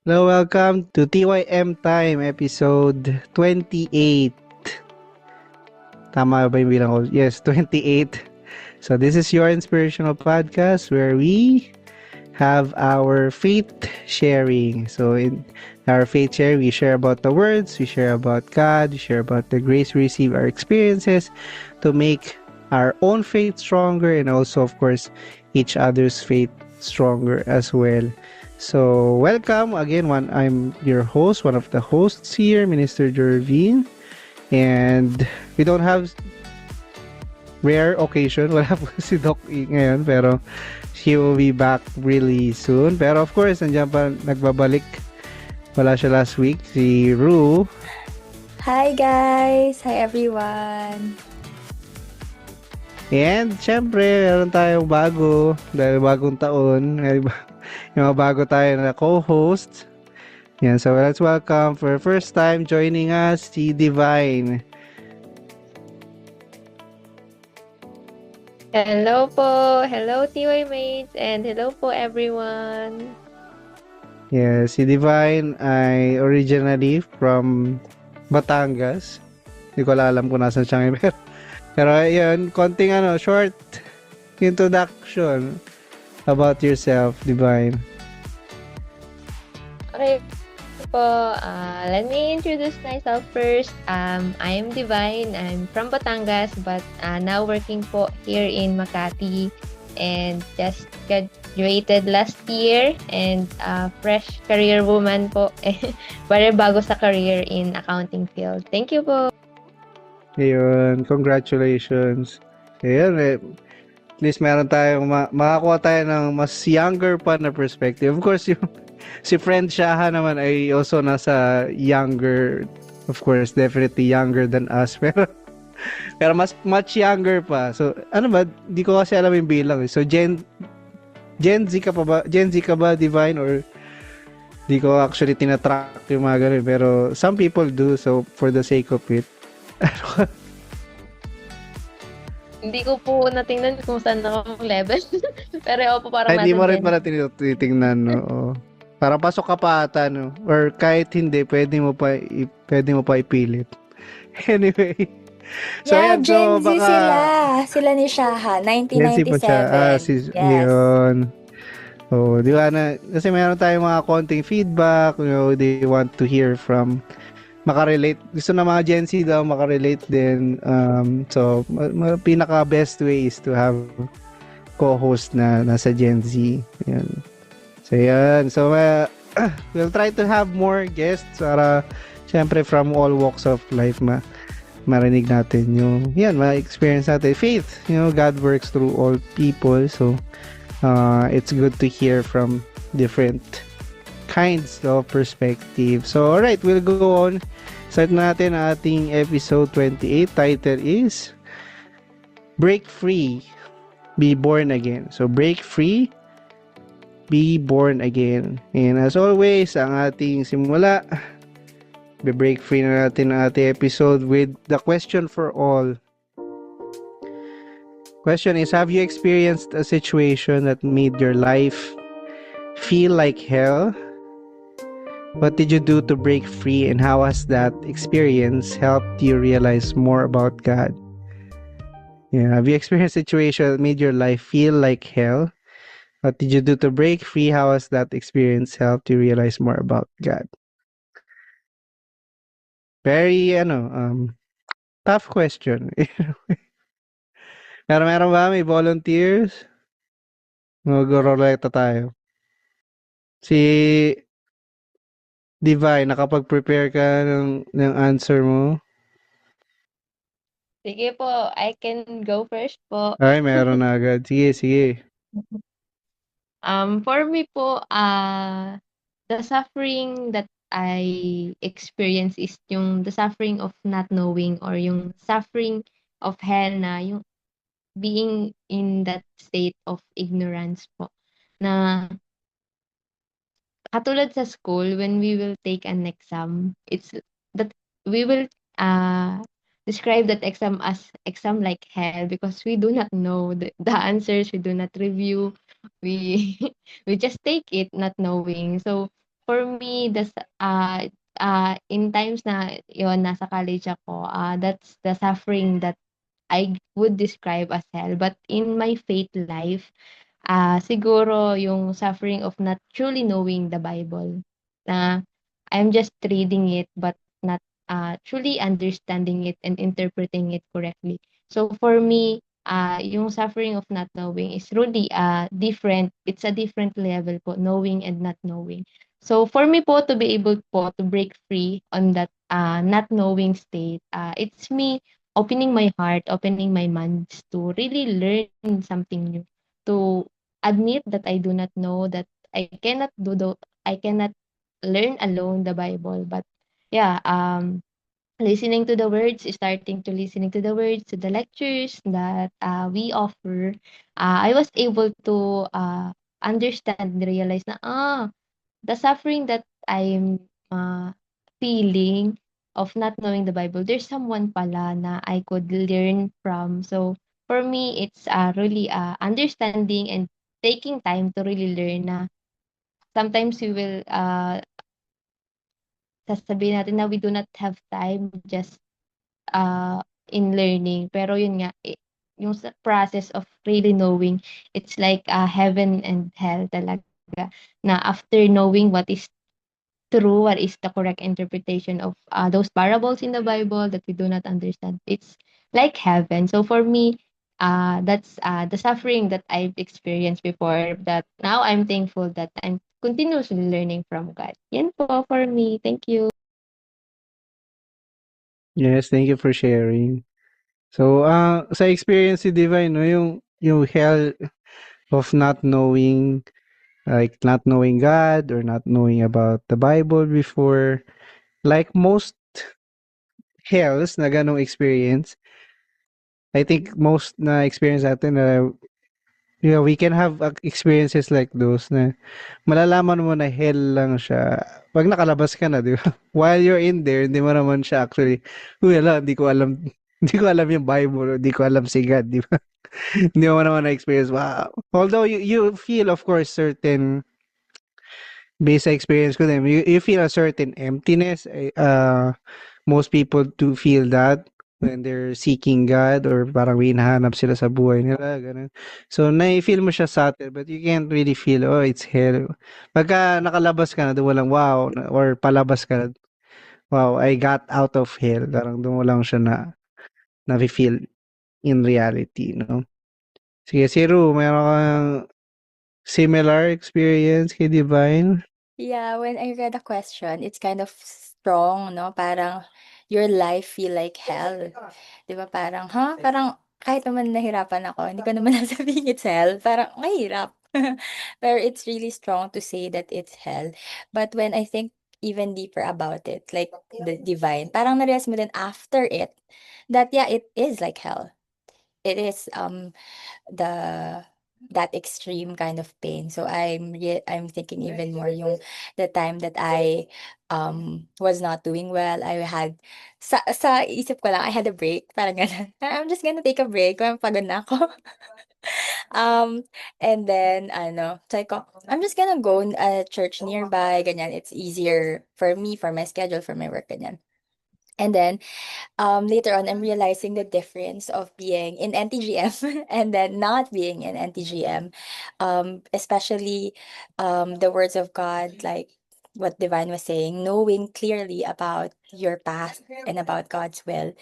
Hello, welcome to TYM Time, episode 28. Tama ba yung bilang ko? Yes, 28. So this is your inspirational podcast where we have our faith sharing. So in our faith sharing, we share about the words, we share about God, we share about the grace we receive, our experiences to make our own faith stronger and also, of course, each other's faith stronger as well. So welcome again. I'm your host, one of the hosts here, Minister Jervin, and we don't have rare occasion. Wala po si Doc E ngayon, pero she will be back really soon. Pero of course, nandiyan pa nagbabalik. Wala siya last week, si Ru. Hi guys! Hi everyone! And syempre, meron tayong bago dahil bagong taon. Yung mga bago tayo na co-host. Yan, so let's welcome for first time joining us si Divine. Hello po! Hello TY mates and hello po everyone! Yeah, si Divine ay originally from Batangas. Hindi ko alam kung nasan siya ngayon. Pero yun, konting short introduction about yourself, Divine. Okay po, let me introduce myself first. I am Divine. I'm from Batangas but now working po here in Makati and just graduated last year and fresh career woman po. Very bago sa career in accounting field. Thank you po! Ayun, congratulations. Ayun, at least meron tayong makakuha tayo ng mas younger pa na perspective. Of course, yung si friend Shaha naman ay also nasa younger, of course, definitely younger than us. Pero mas much younger pa. So, ano ba? Di ko kasi alam yung bilang. So, Gen Z ka pa ba? Gen Z ka ba, Divine? Or di ko actually tinatrack yung mga ganun. Pero some people do. So, for the sake of it. Hindi ko po natingnan kung saan akong level. Pero ako po parang Ay, hindi mo rin Gen pala tinitingnan, no? Oo. Parang pasok ka pa ata, no? Or kahit hindi, pwede mo pa ipilit. Anyway. So, Yeah, ayan. Gen So, Z baka... sila! Sila ni Shaha, Gen Z pa siya. 1997. Yes. Yun. Oh, di ba na, kasi meron tayong mga konting feedback, they want to hear from makarelate. Gusto na mga Gen Z daw makarelate din. So, pinaka best way is to have co-host na nasa Gen Z. Yan. So, yan. So, we'll try to have more guests para syempre from all walks of life marinig natin yung ma-experience natin faith. God works through all people. So, it's good to hear from different kinds of perspective. So, alright, we'll go on. Start natin ang ating episode 28. Title is Break Free, Be Born Again. So, break free, be born again. And as always, ang ating simula, be-break free na natin ang ating episode with the question for all. Question is, have you experienced a situation that made your life feel like hell? What did you do to break free, and how has that experience helped you realize more about God? Yeah, have you experienced a situation that made your life feel like hell? What did you do to break free? How has that experience helped you realize more about God? Very, tough question. Pero meron ba? May volunteers? Mag-roleta tayo. Si Divine, nakapag-prepare ka ng answer mo? Sige po, I can go first po. Ay, meron na agad. Sige, sige. For me po, the suffering that I experience is the suffering of not knowing or yung suffering of hell na yung being in that state of ignorance po. Na katulad sa school, when we will take an exam, it's that we will describe that exam as exam like hell because we do not know the answers, we do not review, we we just take it not knowing. So for me, in times na yon nasa college ako, that's the suffering that I would describe as hell. But in my faith life, siguro yung suffering of not truly knowing the Bible, na I'm just reading it but not truly understanding it and interpreting it correctly. So for me, yung suffering of not knowing is really different. It's a different level po, knowing and not knowing. So for me po to be able po to break free on that not knowing state, it's me opening my heart, opening my mind to really learn something new, to admit that I do not know, that I cannot learn alone the Bible. But yeah, listening to the words, starting to listening to the words, to the lectures that we offer, I was able to understand and realize na the suffering that I'm feeling of not knowing the Bible, there's someone pala na I could learn from. So for me, it's really understanding and taking time to really learn na sometimes we will sasabihin natin na we do not have time just in learning. Pero yun nga, yung sa process of really knowing, it's like heaven and hell talaga. Na after knowing what is true, what is the correct interpretation of those parables in the Bible that we do not understand, it's like heaven. So for me, that's the suffering that I've experienced before, that now I'm thankful that I'm continuously learning from God. Yan po for me. Thank you. Yes, thank you for sharing. So, sa experience ni Divine, no, yung hell of not knowing, like not knowing God or not knowing about the Bible before, like most hells na ganong experience, I think most na experience natin na we can have experiences like those na malalaman mo na hell lang siya pag nakalabas ka na, di ba? While you're in there, hindi mo naman siya actually, uy, ala, hindi ko alam, hindi ko alam yung Bible, hindi ko alam si God, di ba? Hindi mo naman na-experience. Wow. Although you feel, of course, certain, based sa experience ko din, you feel a certain emptiness. Most people do feel that when they're seeking God or parang may hinahanap sila sa buhay nila, ganun. So, na-feel mo siya subtle but you can't really feel, oh, it's hell. Pagka nakalabas ka na, doon mo lang, wow, or palabas ka na, wow, I got out of hell. Parang doon mo lang siya na-feel in reality, no? Sige, si Ru, mayroon kang similar experience kay Divine? Yeah, when I read the question, it's kind of strong, no? Parang your life feel like hell. 'Di ba parang, ha? Parang kahit naman nahirapan ako, hindi ko naman sasabihin it's hell. Parang mahirap. Pero it's really strong to say that it's hell. But when I think even deeper about it, like the divine, parang na-realize mo din after it that yeah, it is like hell. It is the that extreme kind of pain. So I'm thinking even more yung the time that I was not doing well. I had sa isip ko lang I had a break, parang ganun. I'm just gonna take a break, parang pagod na ako. Um, and then ano, sabi ko, I'm just gonna go church nearby, ganyan. It's easier for me, for my schedule, for my work, ganyan. And then later on, I'm realizing the difference of being in NTGM and then not being in NTGM. Especially the words of God, like what Divine was saying, knowing clearly about your path and about God's will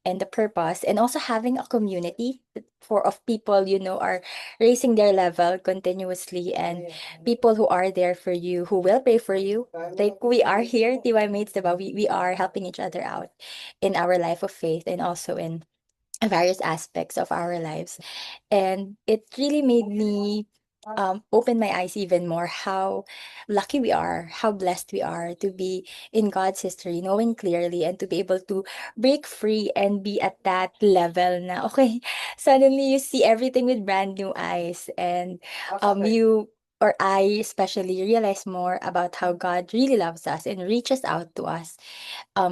and the purpose, and also having a community for of people you know are raising their level continuously, and people who are there for you, who will pray for you. Like we are here, TY mates, diba? We are helping each other out in our life of faith and also in various aspects of our lives. And it really made me open my eyes even more how lucky we are, how blessed we are to be in God's history, knowing clearly and to be able to break free and be at that level na, okay, suddenly you see everything with brand new eyes, and you or I especially realize more about how God really loves us and reaches out to us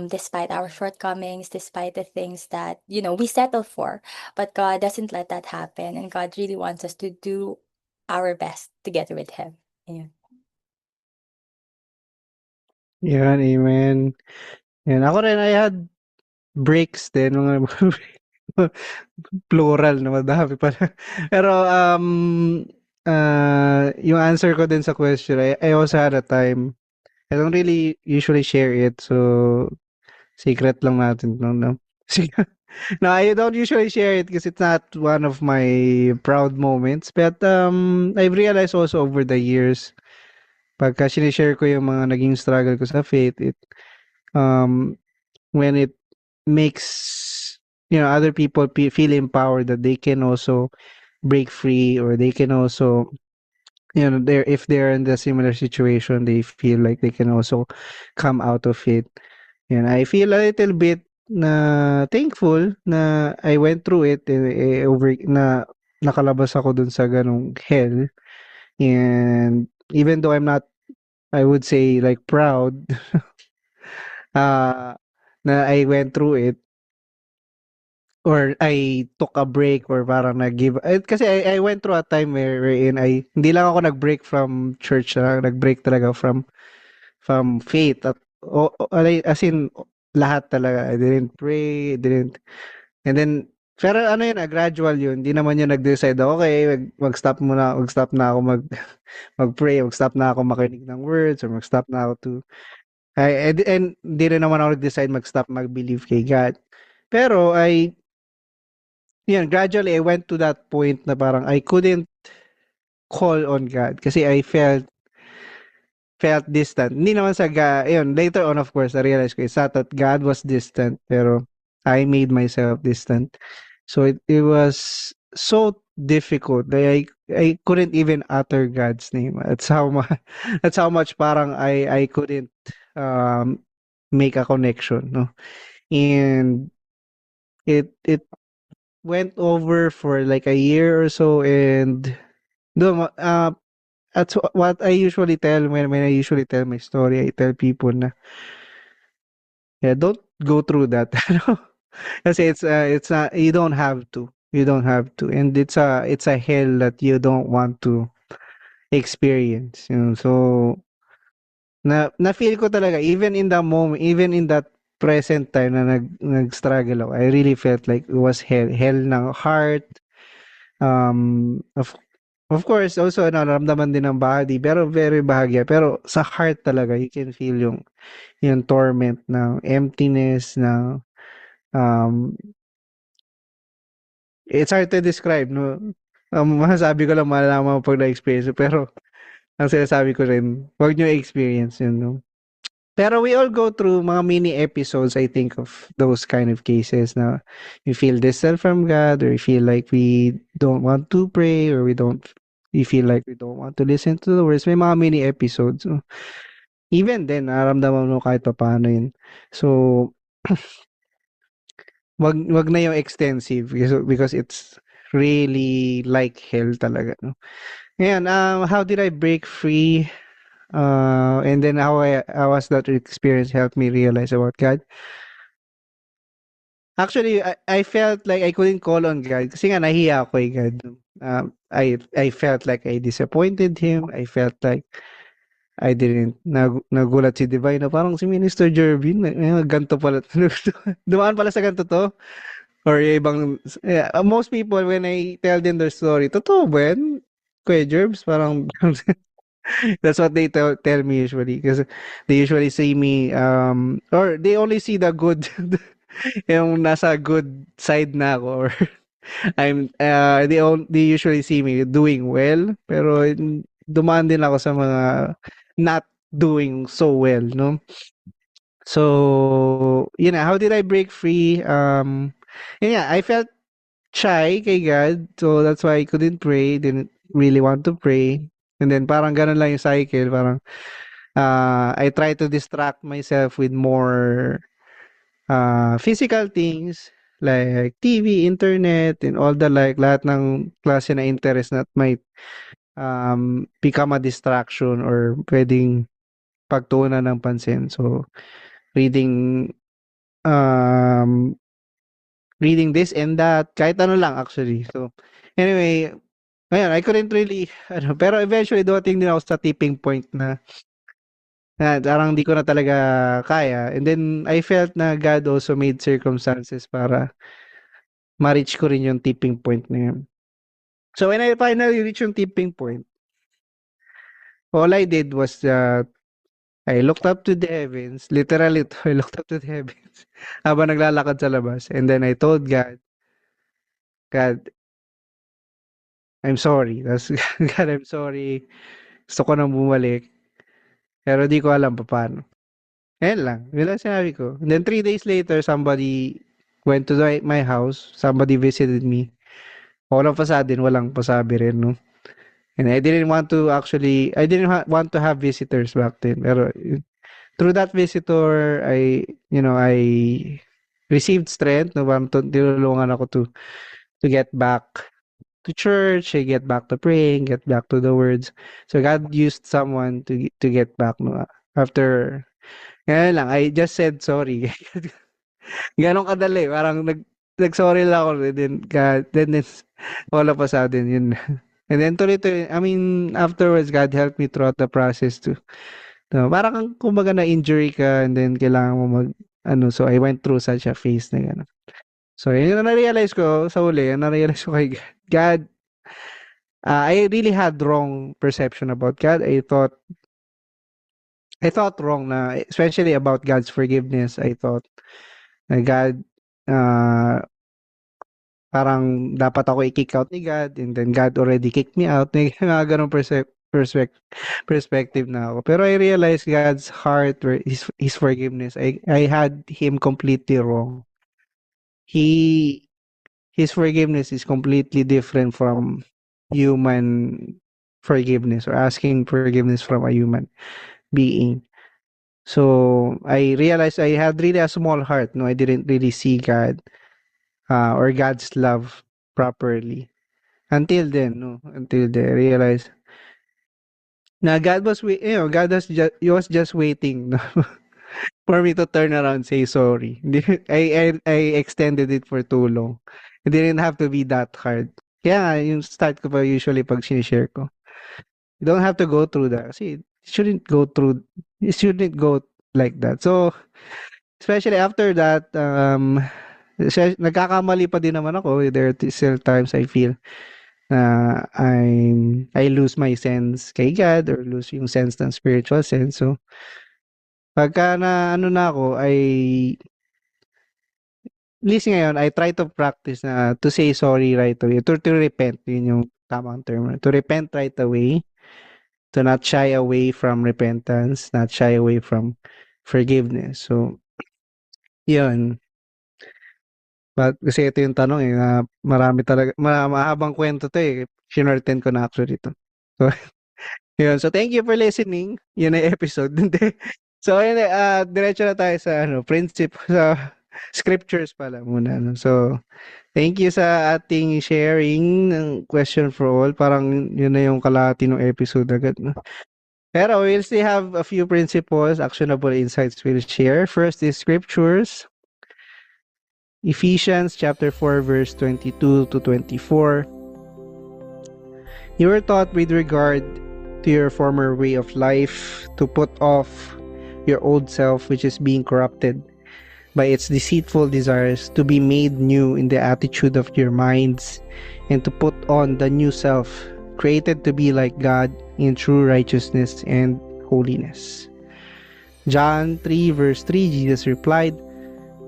despite our shortcomings, despite the things that, you know, we settle for. But God doesn't let that happen. And God really wants us to do our best together with Him. Yeah. Yan, amen. Yan, ako rin, I had breaks din, mga plural na madami pala. Pero, yung answer ko din sa question, I also had a time. I don't really usually share it, so secret lang natin, no? No, I don't usually share it because it's not one of my proud moments. But I've realized also over the years, pagka sinishare ko yung mga naging struggle ko sa faith, um, when it makes other people feel empowered that they can also break free, or they can also they're if they're in the similar situation, they feel like they can also come out of it. And I feel a little bit na thankful na I went through it, over na nakalabas ako dun sa ganong hell. And even though I'm not, I would say, like, proud uh na I went through it, or I took a break, or parang nag-give, kasi I went through a time wherein hindi lang ako nag-break from church, nag-break talaga from faith, at as in lahat talaga. I didn't pray, I didn't. And then, pero ano yun, gradual yun. Hindi naman yun nag-decide, okay, mag-stop na ako mag-pray, mag-stop na ako makinig ng words, or mag-stop na ako and hindi rin naman ako nag-decide mag-stop mag-believe kay God. Pero yun, gradually, I went to that point na parang I couldn't call on God kasi I felt distant. Hindi naman yun, later on, of course, I realized ko, it's not that God was distant, pero I made myself distant. So it was so difficult that I couldn't even utter God's name. That's how much that's how much parang I couldn't um make a connection, no? And it went over for like a year or so, and that's what I usually tell when I usually tell my story. I tell people na, yeah, don't go through that. Ano? Kasi it's not, you don't have to. You don't have to. And it's a hell that you don't want to experience. So na feel ko talaga, even in the moment, even in that present time na nag-struggle ako, I really felt like it was hell ng heart. Um of of course also nararamdaman din ng body, pero very bahagya. Pero sa heart talaga, you can feel yung torment ng emptiness, ng um it's hard to describe, no? Masasabi ko lang, malalaman mo pag na-experience, pero ang sinasabi ko rin, wag nyo experience yun, no? Pero we all go through mga mini episodes, I think, of those kind of cases na we feel distant from God, or we feel like we don't want to pray, or we feel like we don't want to listen to the words. May mga mini episodes. So, even then, nararamdaman mo kahit pa paano yun. So, wag na yung extensive, because it's really like hell talaga, no? Ngayon, how did I break free? And then how has that experience helped me realize about God? Actually, I felt like I couldn't call on God kasi nga nahiya ako kay God. I felt like I disappointed Him. I felt like I didn't nagulat si Divine na parang si Minister Jervin, ganto pala. Dumaan pala sa ganto to. Or yung ibang, most people, when I tell them their story, totoo ba yan? Kuya Jerbs, parang that's what they tell me usually, because they usually see me, or they only see the good, yung nasa good side na ako, or they usually see me doing well, pero dumaan din ako sa mga not doing so well, no? So, how did I break free? Yeah, I felt shy kay God, so that's why I couldn't pray, didn't really want to pray. And then parang ganun lang yung cycle, parang I try to distract myself with more physical things like TV, internet, and all the lahat ng klase na interest that might become a distraction or pwedeng pagtuunan ng pansin. So, reading um reading this and that, kahit ano lang actually. So, anyway, ngayon, I couldn't really, pero eventually dumating din ako sa tipping point na Parang di ko na talaga kaya. And then, I felt na God also made circumstances para ma-reach ko rin yung tipping point na yun. So, when I finally reached yung tipping point, all I did was I looked up to the heavens. Literally, I looked up to the heavens habang naglalakad sa labas. And then I told God, God, I'm sorry. Tas, God, I'm sorry. Gusto ko nang bumalik. Pero di ko alam paano. Ayan lang. Yun lang sinabi ko. And then 3 days later, somebody went to my house. Somebody visited me. All of a sudden, walang pasabi rin, no? And I didn't want to actually, I didn't want to have visitors back then. Pero through that visitor, I received strength. No, parang tinulungan ako to get back to church, I get back to praying, get back to the words. So God used someone to get back, no? After, ngayon lang, I just said sorry. Ganon kadali, parang nag-sorry lang ako, then all of a sudden, yun. And then tuloy-tuloy, I mean, afterwards, God helped me throughout the process to, no, parang kumbaga na-injury ka, and then kailangan mo so I went through such a phase na gano'n. So, yun yung na-realize ko sa huli, na-realize ko kay God, I really had wrong perception about God. I thought wrong na, especially about God's forgiveness. I thought na God, parang dapat ako i-kick out ni God, and then God already kicked me out. May mga ganong perspective na ako. Pero I realized God's heart, his forgiveness. I had him completely wrong. His forgiveness is completely different from human forgiveness, or asking forgiveness from a human being. So I realized I had really a small heart. No, I didn't really see God, or God's love properly until then. No, until then I realized na God was God he was just waiting, no, for me to turn around and say sorry. I extended it for too long. It didn't have to be that hard. Kaya nga, yung start ko pa usually pag sinishare ko, you don't have to go through that. See, it shouldn't go like that. So, especially after that, nagkakamali pa din naman ako. There are still times I feel na I lose my sense kay God, or lose yung sense ng spiritual sense. So, pagka na ano na ako, at least ngayon, I try to practice na to say sorry right away. To repent, yun yung tamang term. To repent right away. To not shy away from repentance, not shy away from forgiveness. So, yun. Kasi ito yung tanong na marami talaga, mahabang kwento to Shinorten ko na actually to. So, yun. So, thank you for listening. Yun ay episode. So, yun, diretso na tayo sa sa scriptures pala muna. No? So, thank you sa ating sharing ng question for all. Parang yun na yung kalahati ng episode agad. No? Pero we'll still have a few principles, actionable insights we'll share. First is scriptures. Ephesians chapter 4 verse 22 to 24. You were taught with regard to your former way of life to put off your old self, which is being corrupted by its deceitful desires, to be made new in the attitude of your minds, and to put on the new self, created to be like God in true righteousness and holiness. John 3 verse 3, Jesus replied,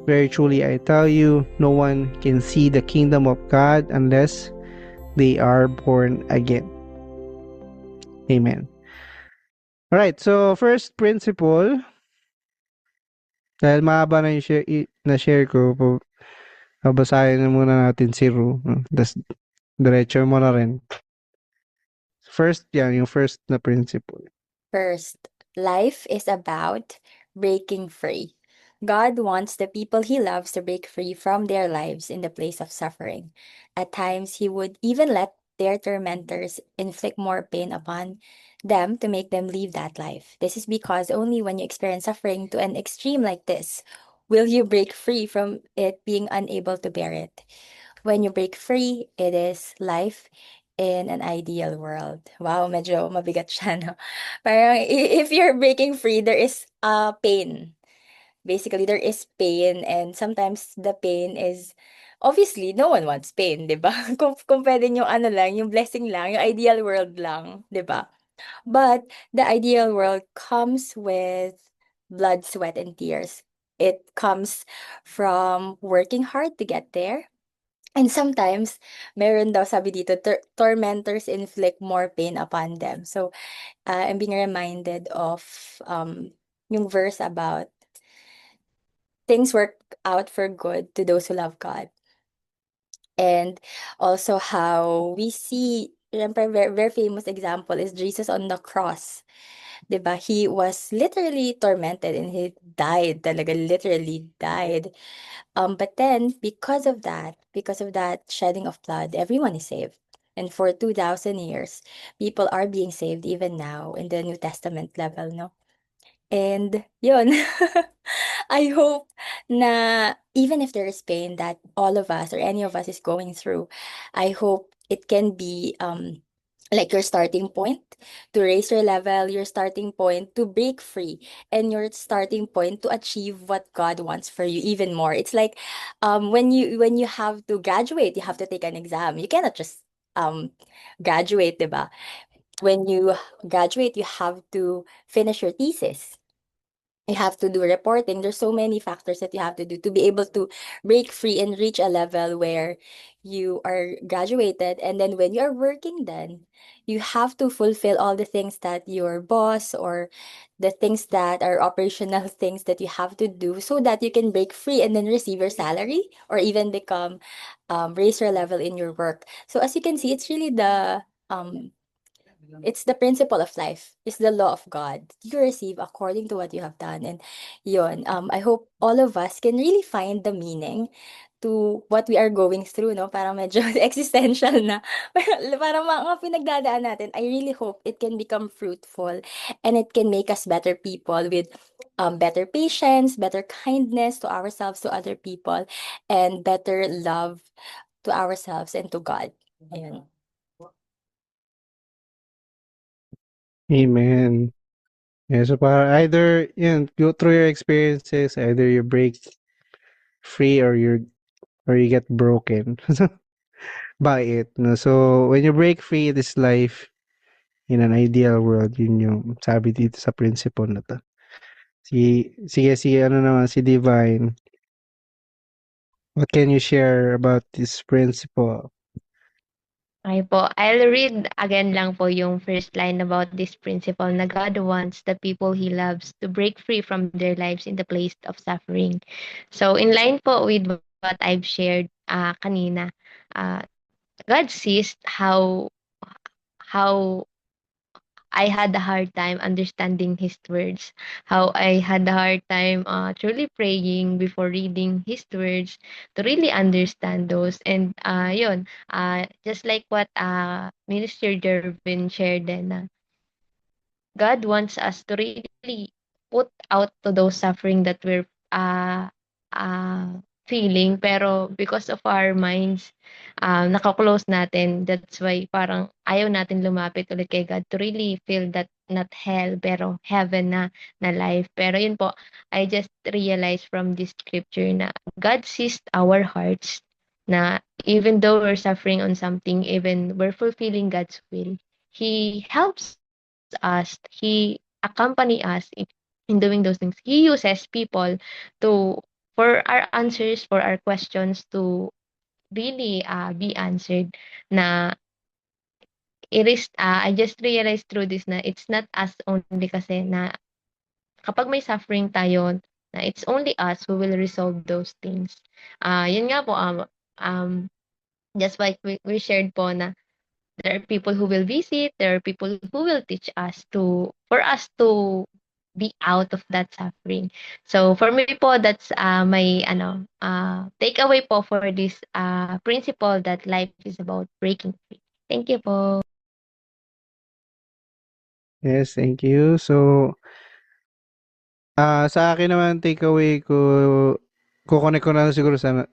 very truly I tell you, no one can see the kingdom of God unless they are born again. Amen. Alright, so first principle, dahil mahaba na yung na-share ko, babasahin na muna natin si Ru. Tapos, diretso mo na rin. First, yung first na principle. First, life is about breaking free. God wants the people he loves to break free from their lives in the place of suffering. At times, he would even let their tormentors inflict more pain upon them to make them leave that life. This is because only when you experience suffering to an extreme like this will you break free from it being unable to bear it. When you break free, it is life in an ideal world. Wow, medyo mabigat siya, no? Parang if you're breaking free, there is pain. Basically, there is pain, and sometimes the pain is obviously no one wants pain, 'di ba? Kung pwedeng yung ano lang, yung blessing lang, yung ideal world lang, 'di ba? But the ideal world comes with blood, sweat, and tears. It comes from working hard to get there. And sometimes, meron daw sabi dito, tormentors inflict more pain upon them. So, I'm being reminded of yung verse about things work out for good to those who love God. And also how we see, syempre, very famous example is Jesus on the cross. 'Di ba? He was literally tormented and he died, talaga literally died. But then because of that shedding of blood, everyone is saved. And for 2,000 years, people are being saved even now in the New Testament level, no? And yun, I hope na even if there is pain that all of us or any of us is going through, I hope it can be like your starting point to raise your level, your starting point to break free, and your starting point to achieve what God wants for you even more. It's like when you have to graduate, you have to take an exam. You cannot just graduate, 'di ba? When you graduate, you have to finish your thesis. You have to do reporting. There's so many factors that you have to do to be able to break free and reach a level where you are graduated. And then when you are working, then you have to fulfill all the things that your boss or the things that are operational things that you have to do so that you can break free and then receive your salary or even become raise your level in your work. So as you can see, um it's the principle of life. It's the law of God. You receive according to what you have done. And yun, I hope all of us can really find the meaning to what we are going through, no? Parang medyo existential na. Parang mga pinagdadaan natin. I really hope it can become fruitful and it can make us better people with better patience, better kindness to ourselves, to other people, and better love to ourselves and to God. Ayun. Amen. Yeah, so para either yun, go through your experiences, either you break free or you get broken by it. No? So when you break free this life in an ideal world, yun yung sabi dito sa principle na to. Si ano naman, si Divine, what can you share about this principle? Okay po, I'll read again lang po yung first line about this principle na God wants the people He loves to break free from their lives in the place of suffering. So, in line po with what I've shared kanina, God sees how I had a hard time understanding His words, how I had a hard time truly praying before reading His words to really understand those. And yun, just like what Minister Jervin shared then, God wants us to really put out to those suffering that we're uh, feeling, pero because of our minds, naka-close natin. That's why parang ayaw natin lumapit ulit kay God to really feel that not hell, pero heaven na life. Pero yun po, I just realized from this scripture na God sees our hearts, na even though we're suffering on something, even we're fulfilling God's will, He helps us, He accompany us in doing those things. He uses people to for our answers, for our questions to really be answered. Na it is, I just realized through this na it's not us only kasi na kapag may suffering tayo, na it's only us who will resolve those things. Yun nga po, just like we shared po na there are people who will visit, there are people who will teach us for us to be out of that suffering. So for me po, that's my takeaway po for this principle that life is about breaking free. Thank you po. Yes, thank you. So, sa akin naman takeaway ko, kukonek ko na lang siguro sa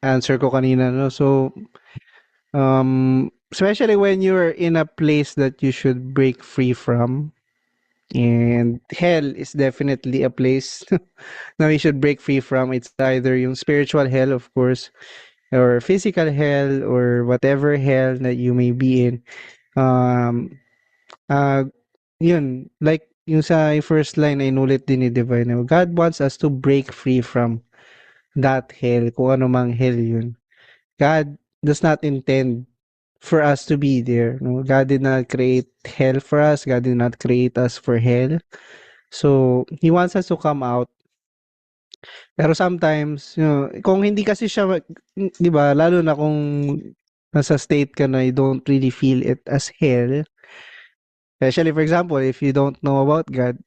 answer ko kanina, no? So, especially when you're in a place that you should break free from. And hell is definitely a place na we should break free from. It's either yung spiritual hell, of course, or physical hell, or whatever hell that you may be in. Um, uh, Yun, like yung sa first line na inulit din ni Divine, God wants us to break free from that hell, kung ano mang hell yun. God does not intend for us to be there. No? God did not create hell for us. God did not create us for hell. So, He wants us to come out. Pero sometimes, kung hindi kasi siya, di ba, lalo na kung nasa state ka na you don't really feel it as hell. Especially, for example, if you don't know about God,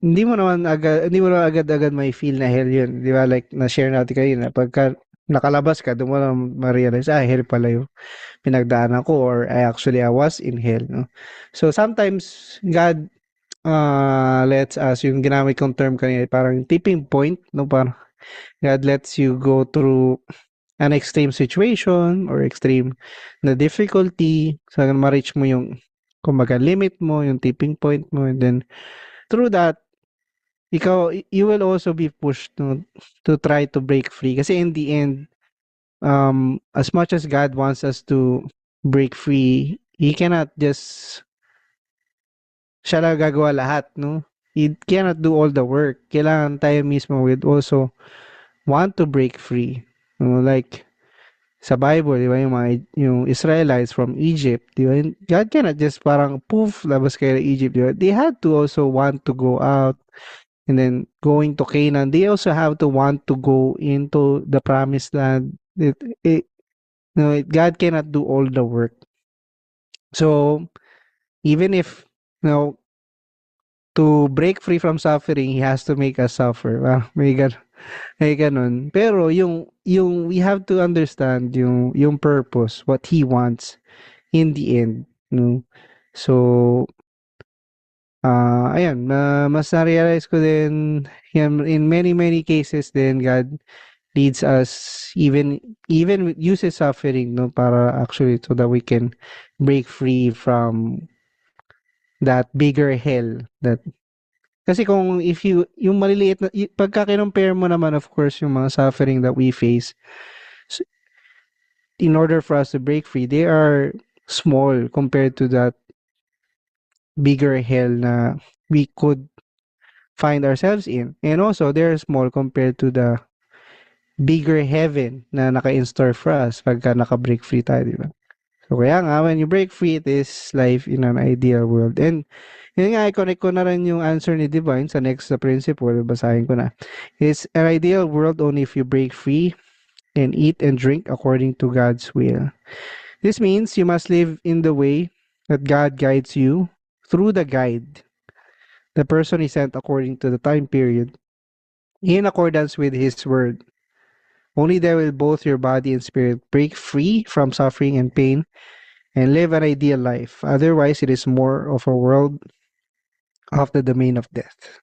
hindi mo naman agad-agad may feel na hell yun. Di ba? Like, na-share natin kanina, pagka nakalabas ka, doon mo na ma-realize, hell pala yung pinagdaanan ko, or I was in hell. No? So, sometimes, God lets us, yung ginamit kong term kanina, parang tipping point, no? Parang God lets you go through an extreme situation or extreme na difficulty, so ma-reach mo yung kumbaga limit mo, yung tipping point mo, and then through that, you will also be pushed to try to break free. Kasi in the end, as much as God wants us to break free, He cannot just siya lang gagawa lahat, no? He cannot do all the work. Kailangan tayo mismo would also want to break free. Like, sa Bible, di ba, yung Israelites from Egypt, di ba, God cannot just parang poof, labas kayo ng Egypt, di ba? They had to also want to go out, and then going to Canaan, they also have to want to go into the promised land. God cannot do all the work. So, even if, to break free from suffering, He has to make us suffer. May ganun. Pero we have to understand yung purpose, what He wants in the end, no? So, ayan, mas na-realize ko din, in many cases then God leads us, even uses suffering, no, para actually so that we can break free from that bigger hell. Kasi kung yung maliliit na, pagka kinumpare mo naman, of course, yung mga suffering that we face, in order for us to break free, they are small compared to that bigger hell na we could find ourselves in. And also, they're small compared to the bigger heaven na naka-install for us pagka naka-break free tayo, di ba? So, kaya nga, when you break free, it is life in an ideal world. And, yun nga, i-connect ko na rin yung answer ni Divine sa next principle, basahin ko na. It's an ideal world only if you break free and eat and drink according to God's will. This means you must live in the way that God guides you through the guide the person is sent according to the time period, in accordance with His word. Only there will both your body and spirit break free from suffering and pain and live an ideal life. Otherwise, it is more of a world of the domain of death.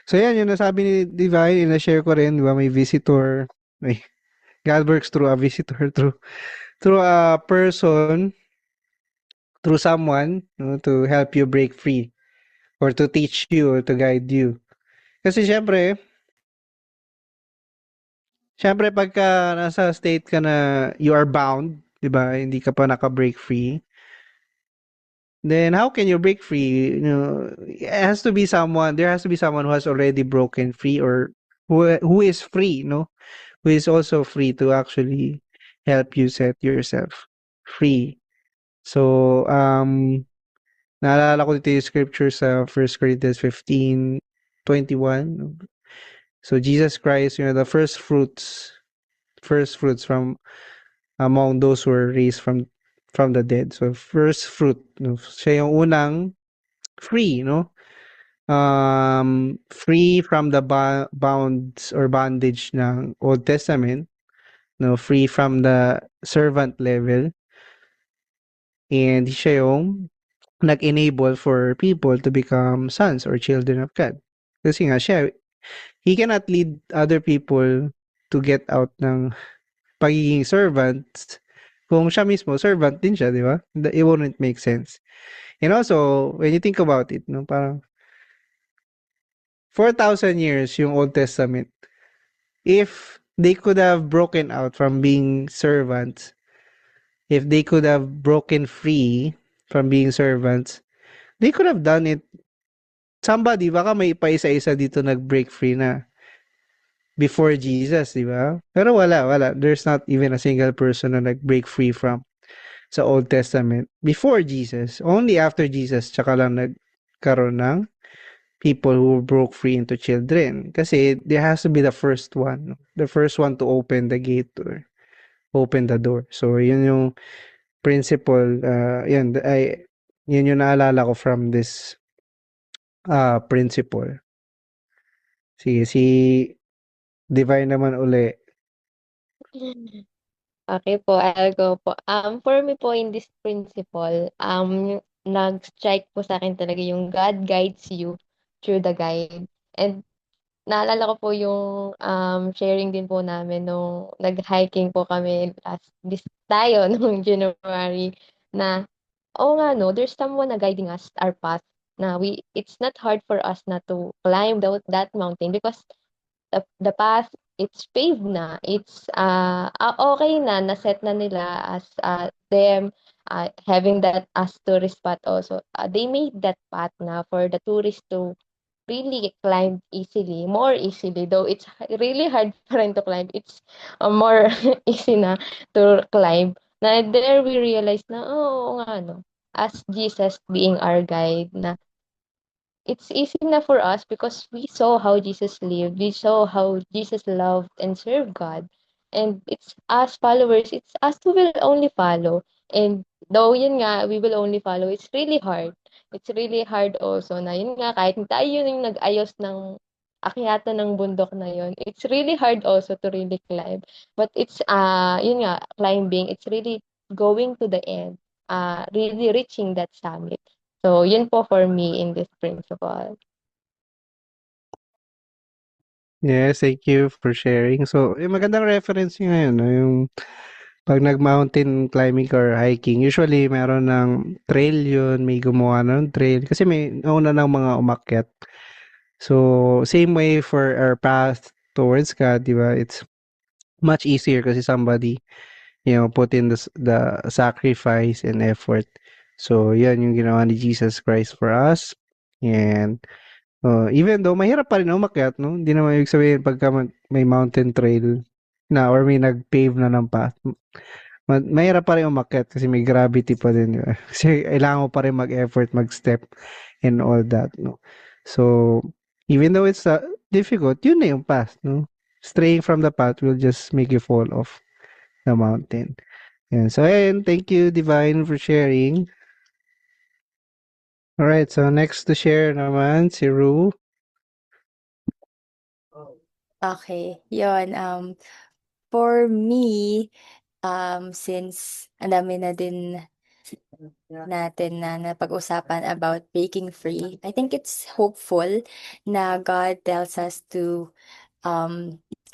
So yan, yung nasabi ni Divine, na-share ko rin, diba, may visitor, God works through a visitor, through a person, through someone, to help you break free, or to teach you, or to guide you. Kasi syempre pagka nasa state ka na you are bound, di ba? Hindi ka pa naka-break free. Then how can you break free? There has to be someone who has already broken free, or who is free, no? Who is also free to actually help you set yourself free. So, naalala ko dito yung scripture sa 1 Corinthians 15:21. So Jesus Christ, the first fruits from among those who were raised from the dead. So first fruit, siya yung unang free, free from the bounds or bondage ng Old Testament, free from the servant level, and siya yung nag-enable for people to become sons or children of God. Kasi nga siya, He cannot lead other people to get out ng pagiging servants kung siya mismo servant din siya, di ba? It wouldn't make sense. And also, when you think about it, no, parang 4,000 years yung Old Testament. If they could have broken out from being servants, if they could have broken free from being servants, they could have done it. Somebody, baka may paisa-isa dito nag-break free na before Jesus, di ba? Pero wala. There's not even a single person na nag-break free from sa Old Testament before Jesus. Only after Jesus, tsaka lang nagkaroon ng people who broke free into children. Kasi there has to be the first one. The first one to open the gate or open the door. So, yun yung principle. Yun yung naalala ko from this principle. Sige, si Divine naman uli. Okay po, I'll go po. For me po in this principle, nag-strike po sa akin talaga yung God guides you through the guide. And naalala ko po yung sharing din po namin nung nag-hiking po kami this tayo nung January na nga no, there's someone na guiding us our path na it's not hard for us na to climb that mountain because the path it's paved na. It's okay na naset na nila as them having that as tourist spot also. They made that path na for the tourists to really climb easily, more easily, though it's really hard for them to climb. It's more easy na to climb. Na there we realize na, oo nga, no, as Jesus being our guide, na it's easy na for us because we saw how Jesus lived, we saw how Jesus loved and served God. And it's us followers, it's us who will only follow. And though yun nga, we will only follow, it's really hard. It's really hard also na yun nga, kahit tayo yun yung nag-ayos ng akyatan ng bundok na yun, it's really hard also to really climb. But it's, yun nga, climbing, it's really going to the end, really reaching that summit. So, yun po for me in this principle. Yes, thank you for sharing. So, magandang reference nyo ngayon, no? Yung pag nag-mountain climbing or hiking, usually meron ng trail yun, may gumawa ng trail. Kasi may nauna ng mga umakyat. So, same way for our path towards God, di ba? It's much easier kasi somebody, put in the sacrifice and effort. So, yan yung ginawa ni Jesus Christ for us. And even though mahirap pa rin umakyat, no? Hindi naman ibig sabihin pagka may mountain trail na or may nag-pave na ng path. Mahirap pa rin umakyat kasi may gravity pa din. Diba? Kasi kailangan mo pa rin mag-effort, mag-step and all that, no? So, even though it's difficult, yun na yung path, no? Straying from the path will just make you fall off the mountain. And so, thank you, Divine, for sharing. Alright, so next to share naman, si Ru. Okay, yun. For me, since ang dami na din natin na napag-usapan about breaking free, I think it's hopeful na God tells us to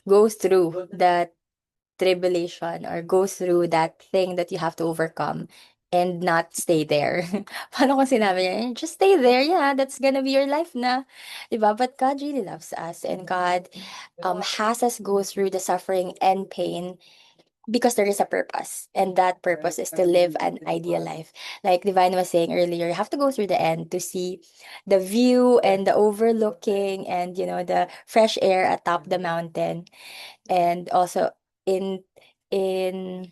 go through that tribulation or go through that thing that you have to overcome and not stay there. Paano kung sinabi niya, just stay there, yeah, that's gonna be your life na. Diba? But God really loves us and God has us go through the suffering and pain because there is a purpose, and that purpose is to live an ideal life. Like Divine was saying earlier, you have to go through the end to see the view and the overlooking and the fresh air atop the mountain. And also in in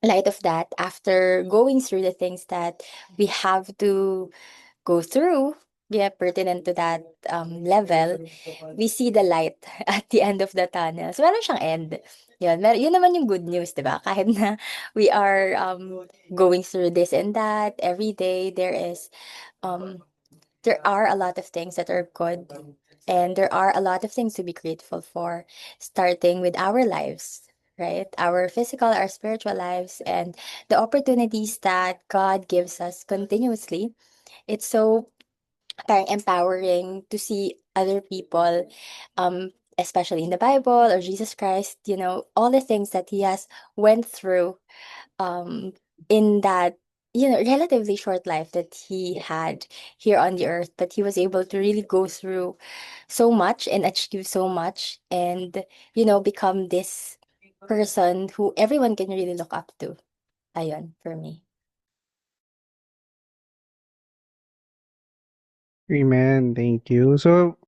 light of that, after going through the things that we have to go through, yeah, pertinent to that level, we see the light at the end of the tunnel. So, meron siyang end. Yun naman yung good news, di ba? Kahit na we are going through this and that every day, there are a lot of things that are good, and there are a lot of things to be grateful for, starting with our lives, right? Our physical, our spiritual lives, and the opportunities that God gives us continuously. It's so parang empowering to see other people especially in the Bible or Jesus Christ, all the things that he has went through um in that relatively short life that he had here on the earth, but he was able to really go through so much and achieve so much, and become this person who everyone can really look up to. Ayun, for me. Amen. Thank you. So,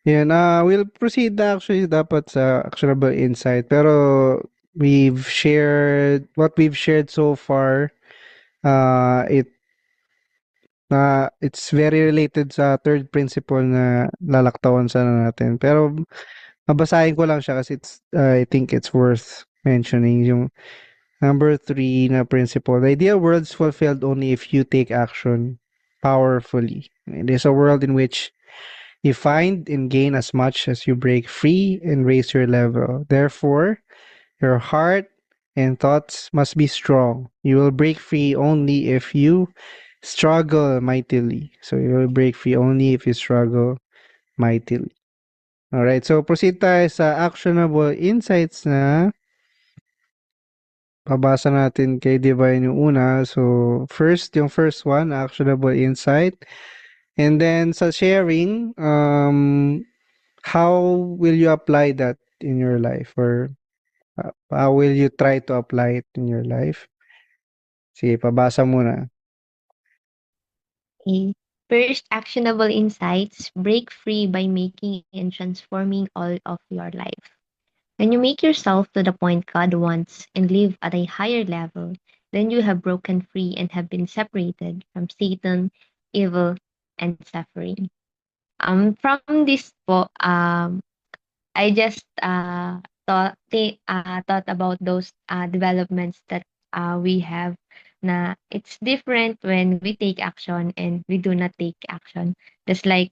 yan, we'll proceed na actually dapat sa actionable insight. Pero what we've shared so far, it's very related sa third principle na lalaktawan sana natin. Pero babasahin ko lang siya kasi I think it's worth mentioning yung number 3 na principle. The ideal world's fulfilled only if you take action powerfully. It is a world in which you find and gain as much as you break free and raise your level. Therefore, your heart and thoughts must be strong. You will break free only if you struggle mightily. So you will break free only if you struggle mightily. Alright, so proceed tayo sa actionable insights na babasa natin kay Divine yung una. So yung first one, actionable insight. And then sa sharing, how will you apply that in your life, or how will you try to apply it in your life? Sige, pabasa muna. Okay. First, actionable insights: break free by making and transforming all of your life. When you make yourself to the point God wants and live at a higher level, then you have broken free and have been separated from Satan, evil, and suffering. From this po, I just thought about those developments that we have. Na it's different when we take action and we do not take action. Just like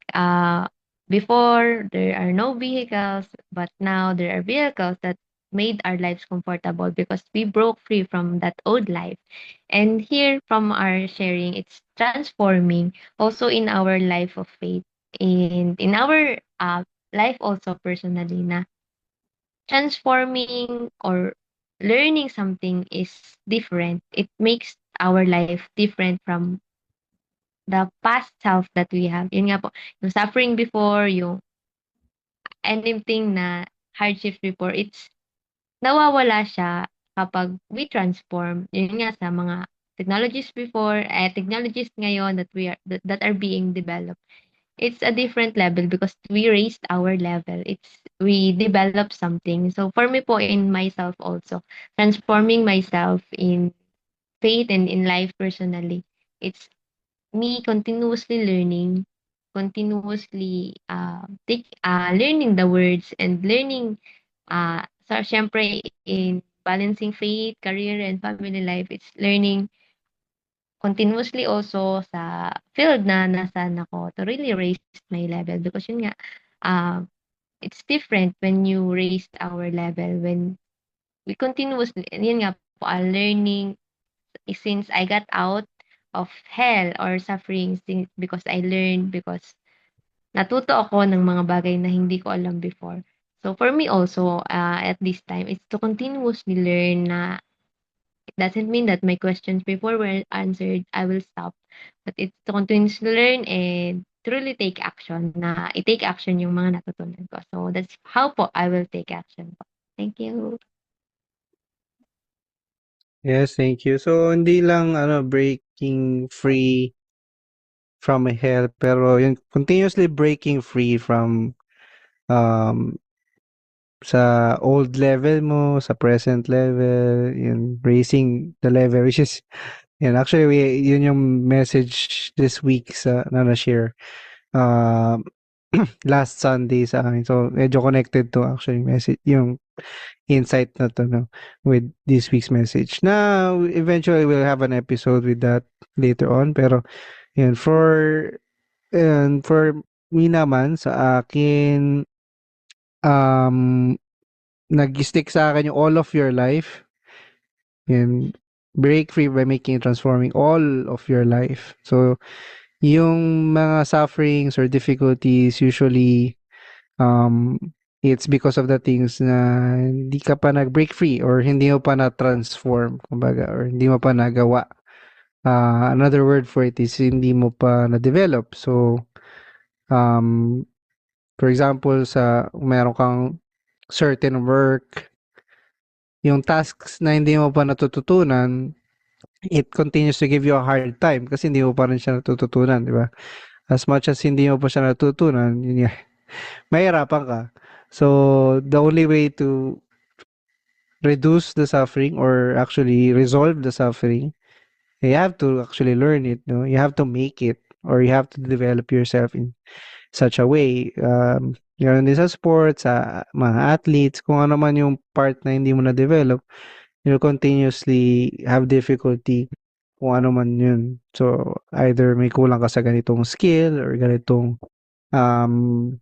before, there are no vehicles, but now there are vehicles that made our lives comfortable because we broke free from that old life. And here from our sharing, it's transforming also in our life of faith and in our life also personally, na transforming or learning something is different. It makes our life different from the past self that we have. Yun nga po, yung suffering before, yung anything na hardships before, it's nawawala siya kapag we transform. Yun nga sa mga technologies before, technologies ngayon that are being developed. It's a different level because we raised our level. We developed something. So for me po, in myself also, transforming myself in faith and in life personally, it's me continuously learning, continuously learning the words and learning so syempre in balancing faith, career, and family life, it's learning continuously also sa field na nasaan ako to really raise my level because yun nga, it's different when you raise our level, when we continuously, yun nga po, learning since I got out of hell or suffering because I learned, because natuto ako ng mga bagay na hindi ko alam before. So for me also, at this time, it's to continuously learn na it doesn't mean that my questions before were answered, I will stop. But it's to continuously learn and to really take action, na i-take action yung mga natutunan ko. So that's how po I will take action po. Thank you. Yes, thank you. So, hindi lang breaking free from hell, pero yung continuously breaking free from um sa old level mo, sa present level, yun, raising the level, which is, yun, actually, yun yung message this week na na-share last Sunday sa akin. So, medyo connected to actually message, yung insight na to, no, with this week's message. Now, eventually, we'll have an episode with that later on, pero, yun, for me naman, sa akin, nag-stick sa akin yung all of your life. Yan, break free by making and transforming all of your life. So, yung mga sufferings or difficulties usually it's because of the things na hindi ka pa nag-break free or hindi mo pa na-transform, kumbaga, or hindi mo pa nagawa. Another word for it is hindi mo pa na-develop. So, um, for example, meron kang certain work, yung tasks na hindi mo pa natututunan, it continues to give you a hard time kasi hindi mo pa rin siya natututunan, di ba? As much as hindi mo pa siya natutunan, yun nga, mahirapan ka. So, the only way to reduce the suffering or actually resolve the suffering, you have to actually learn it, no? You have to make it or you have to develop yourself in such a way. Ganun din sa sports, sa mga athletes, kung ano man yung part na hindi mo na-develop, you'll continuously have difficulty kung ano man yun. So, either may kulang ka sa ganitong skill or ganitong um,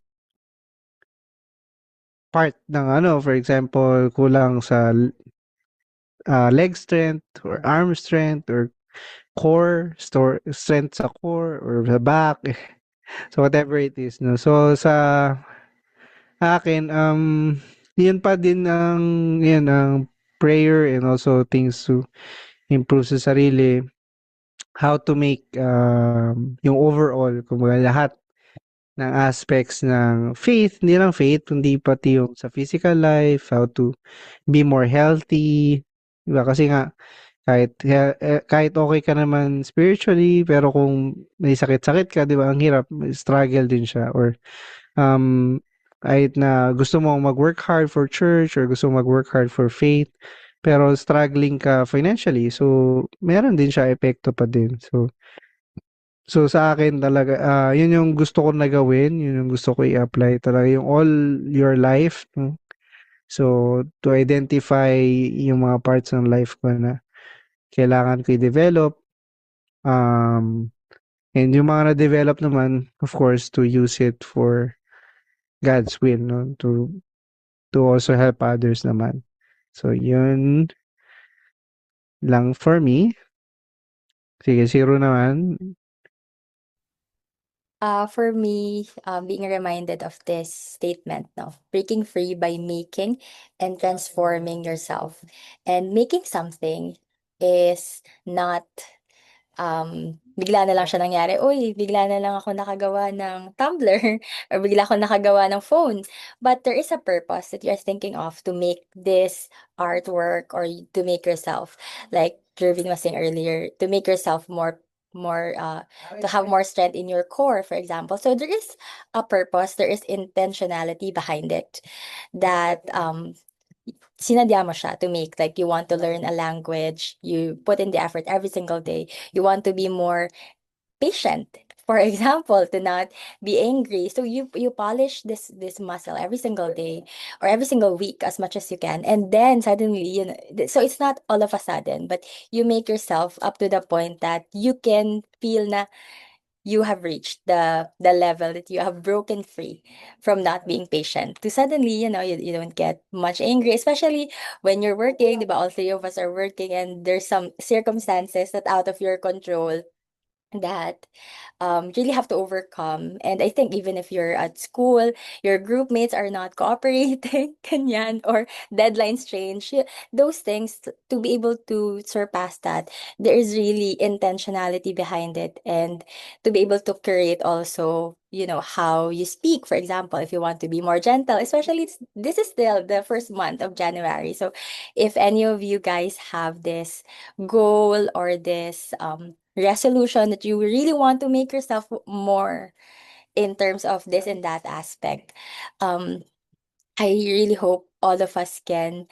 part ng ano, for example, kulang sa leg strength or arm strength or strength sa core or sa back. So, whatever it is, no? So, sa akin, yun pa din ang prayer and also things to improve sa sarili, how to make yung overall, kumbaga lahat ng aspects ng faith, hindi lang faith, kundi pati yung sa physical life, how to be more healthy, diba? Kasi nga, kahit okay ka naman spiritually, pero kung may sakit-sakit ka, di ba, ang hirap, struggle din siya. Or um, kahit na gusto mo mag-work hard for church or gusto mo mag-work hard for faith, pero struggling ka financially, so meron din siya epekto pa din. So sa akin talaga, yun yung gusto ko na gawin, yun yung gusto ko i-apply talaga, yung all your life, no? So to identify yung mga parts ng life ko na kailangan ko i-develop, and yung mga na-develop naman, of course, to use it for God's will, no? To also help others naman. So yun lang for me. Sige, Zero naman. For me, being reminded of this statement, no, breaking free by making and transforming yourself. And making something is not bigla na lang siya nangyari, "Uy, bigla na lang ako nakagawa ng tumbler or bigla ako nakagawa ng phone." But there is a purpose that you're thinking of to make this artwork or to make yourself, like Jervin was saying earlier, to make yourself more to have more strength in your core, for example. So there is a purpose, there is intentionality behind it that sinadya mo siya to make, like you want to learn a language, you put in the effort every single day. You want to be more patient, for example, to not be angry. So you polish this muscle every single day or every single week as much as you can. And then suddenly, so it's not all of a sudden, but you make yourself up to the point that you can feel na you have reached the level that you have broken free from not being patient to suddenly, you don't get much angry, especially when you're working, diba? All three of us are working and there's some circumstances that out of your control that really have to overcome. And I think even if you're at school, your group mates are not cooperating, kanyan, or deadlines change, those things, to be able to surpass that, there is really intentionality behind it. And to be able to create also, how you speak, for example, if you want to be more gentle, especially this is still the first month of January. So if any of you guys have this goal or this resolution that you really want to make yourself more in terms of this and that aspect, um I really hope all of us can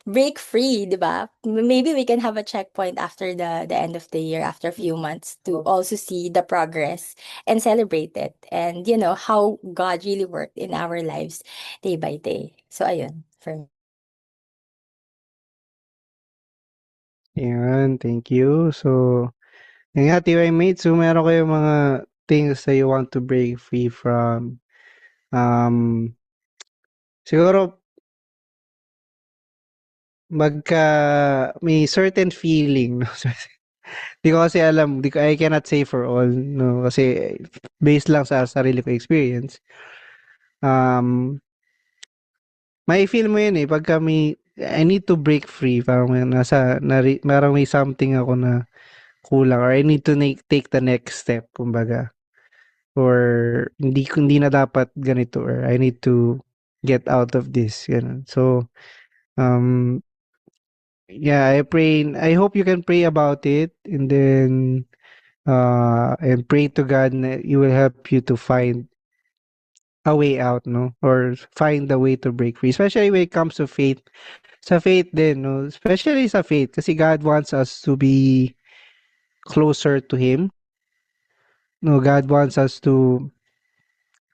break free, diba? Maybe we can have a checkpoint after the end of the year, after a few months, to also see the progress and celebrate it, and how God really worked in our lives day by day. So ayun for me. Yan, thank you. So, yung nga, TY mates, so meron kayong mga things that you want to break free from. Siguro, may certain feeling, no? Di ko kasi alam, I cannot say for all, no? Kasi based lang sa sarili ko experience. may feel mo yun eh, pagka I need to break free, parang parang may something ako na kulang or I need to take the next step, kumbaga. Or hindi na dapat ganito or I need to get out of this, ganun. So, um, yeah, I hope you can pray about it and then, and pray to God na He will help you to find a way out, no? Or find a way to break free. Especially when it comes to faith. Sa faith din, no? Especially sa faith kasi God wants us to be closer to Him. No, God wants us to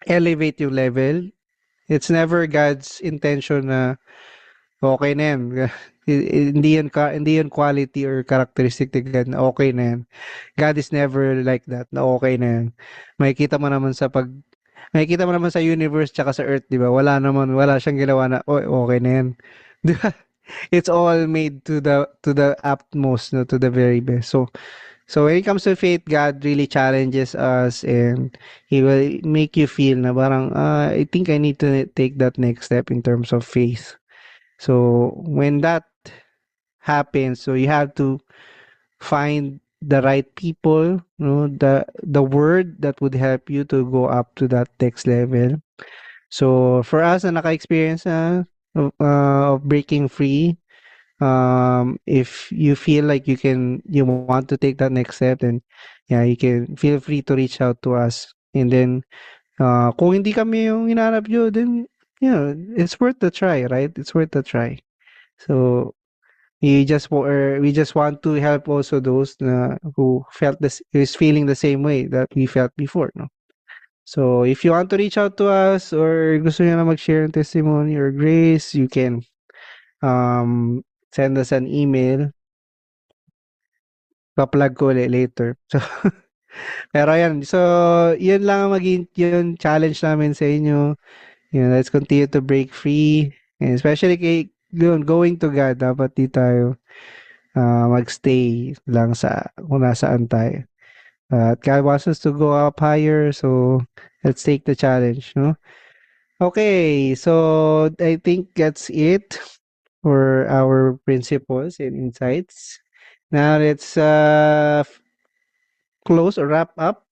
elevate yung level. It's never God's intention na okay na yan. Hindi yan quality or characteristic ni God na okay na yan. God is never like that, na okay na yan. Makikita mo naman sa universe tsaka sa earth, di ba? Wala siyang ginawa na, okay na yan. Di ba? It's all made to the utmost, no, to the very best. So when it comes to faith, God really challenges us and He will make you feel na parang, I think I need to take that next step in terms of faith. So when that happens, so you have to find the right people, no, the word that would help you to go up to that next level. So for us na naka-experience na of breaking free, if you feel like you want to take that next step, then yeah, you can feel free to reach out to us. And then kung hindi kami yung hinanap nyo, then it's worth the try, right? It's worth the try. So we just want to help also those who is feeling the same way that we felt before, no? So if you want to reach out to us or gusto niyo na mag-share ng testimony or grace, you can send us an email. Pa-plug ko ulit later. So, pero ayan, so yun lang ang maging yung challenge namin sa inyo. Let's continue to break free. And especially going to God, dapat di tayo magstay lang kung nasaan tayo. At God wants us to go up higher, so let's take the challenge, no? Okay, so I think that's it for our principles and insights. Now let's close or wrap up.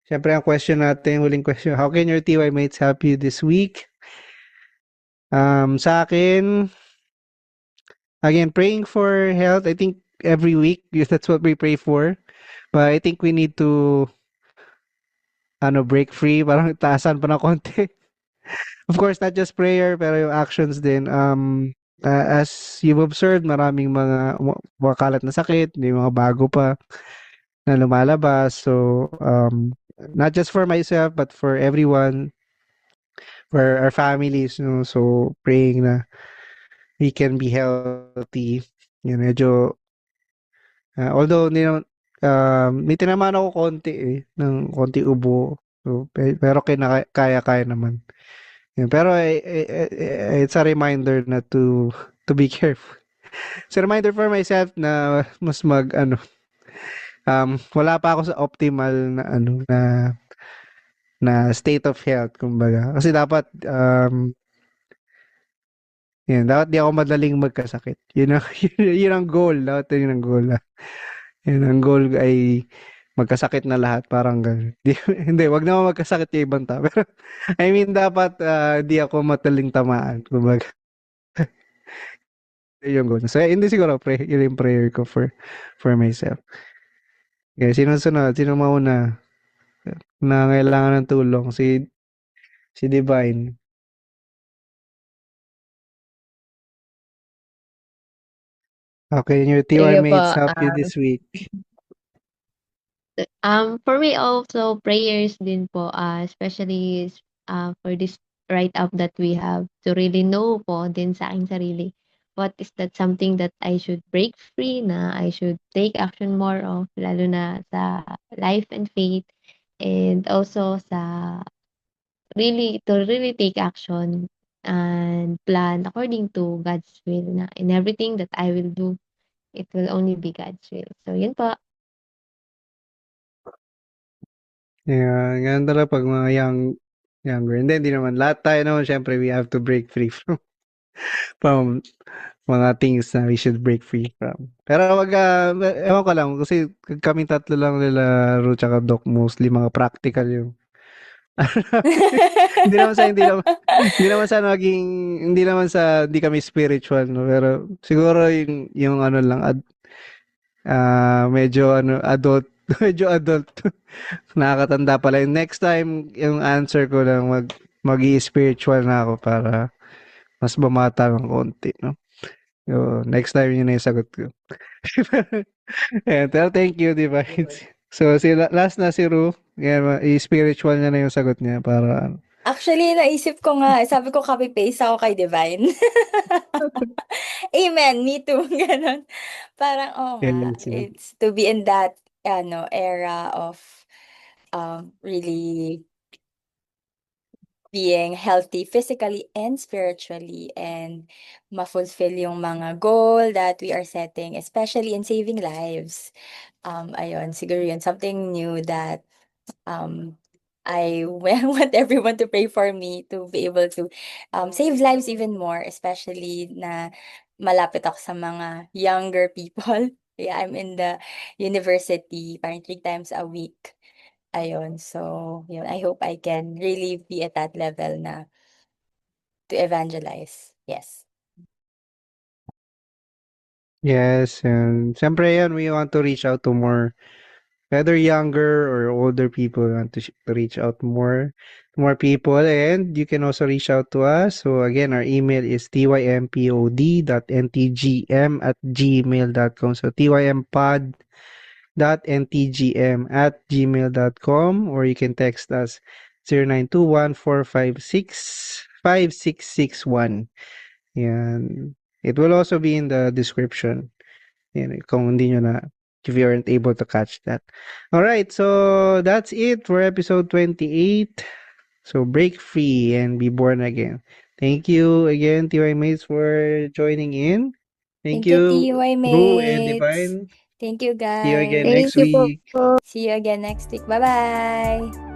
Siyempre ang question natin, huling question, how can your TY mates help you this week? Sa akin, again, praying for health. I think every week, that's what we pray for. But I think we need to break free, parang taasan pa ng konti. Of course, not just prayer, pero yung actions din. As you've observed, maraming mga kalat na sakit, may mga bago pa na lumalabas. So, not just for myself, but for everyone, for our families, so praying na we can be healthy. Medyo, although, may tinamaan ako konti ng konti ubo. So, pero kaya naman. Pero it's a reminder na to be careful. It's a reminder for myself na mas wala pa ako sa optimal na state of health, kumbaga. Kasi dapat dapat di ako madaling magkasakit. Yun ang goal. Dapat yun ang goal. Yun ang goal ay magkasakit na lahat, parang gano'n. Hindi, wag naman magkasakit yung ibang tao. Pero, I mean, dapat di ako madaling tamaan. Kumbaga, yun yung goal. So, hindi siguro, yun yung prayer ko for myself. Okay, sino mauna na kailangan ng tulong? Si Divine. Okay, your TY Sige mates po. help you this week. For me also, prayers din po, especially for this write-up that we have to really know po din sa aking sarili. What is that something that I should break free na I should take action more of, lalo na sa life and faith, and also to really take action and plan according to God's will na in everything that I will do, it will only be God's will. So, yun po. Yeah, ganun talaga pag mga younger. And then, di naman, lahat tayo naman, syempre, we have to break free from mga things na we should break free from. Pero wag, ewan ko lang, kasi kaming tatlo lang nila, Ru, tsaka Doc, mostly mga practical yung hindi naman sa hindi naman sa naging hindi naman sa hindi kami spiritual, no, pero siguro yung ano lang medyo ano adult medyo adult nakakatanda pala. Yung next time yung answer ko lang magi-spiritual na ako para mas bumata ng konti, no. So, next time yun na yung sagot ko. Ayan, pero thank you, Divine. So, last na si Ru. Yan, i-spiritual niya na yung sagot niya para ano. Actually, naisip ko nga, sabi ko copy-paste ako kay Divine. Amen, me too, ganun. Parang, nga, Yes, yes. it's to be in that, era of, really being healthy physically and spiritually, and ma-fulfill yung mga goal that we are setting, especially in saving lives. Ayun, siguro yun, something new that, I want everyone to pray for me to be able to, save lives even more, especially na malapit ako sa mga younger people. Yeah, I'm in the university parang 3 times a week. Ayun, so yun, I hope I can really be at that level na to evangelize. Yes. Yes, and siyempre yan, we want to reach out to more, whether younger or older people, we want to reach out to more people, and you can also reach out to us. So again, our email is tympod.ntgm@gmail.com. So tympod.ntgm@gmail.com, or you can text us 0921-456-5661. Yan. It will also be in the description. Yan, kung hindi nyo na, if you aren't able to catch that. All right, so that's it for episode 28. So break free and be born again. Thank you again, TY Mates, for joining in. Thank Thank you, you, TY Ru and mates. Divine. Thank you, See you again guys. Thank next you po. week. See you again next week. Bye-bye.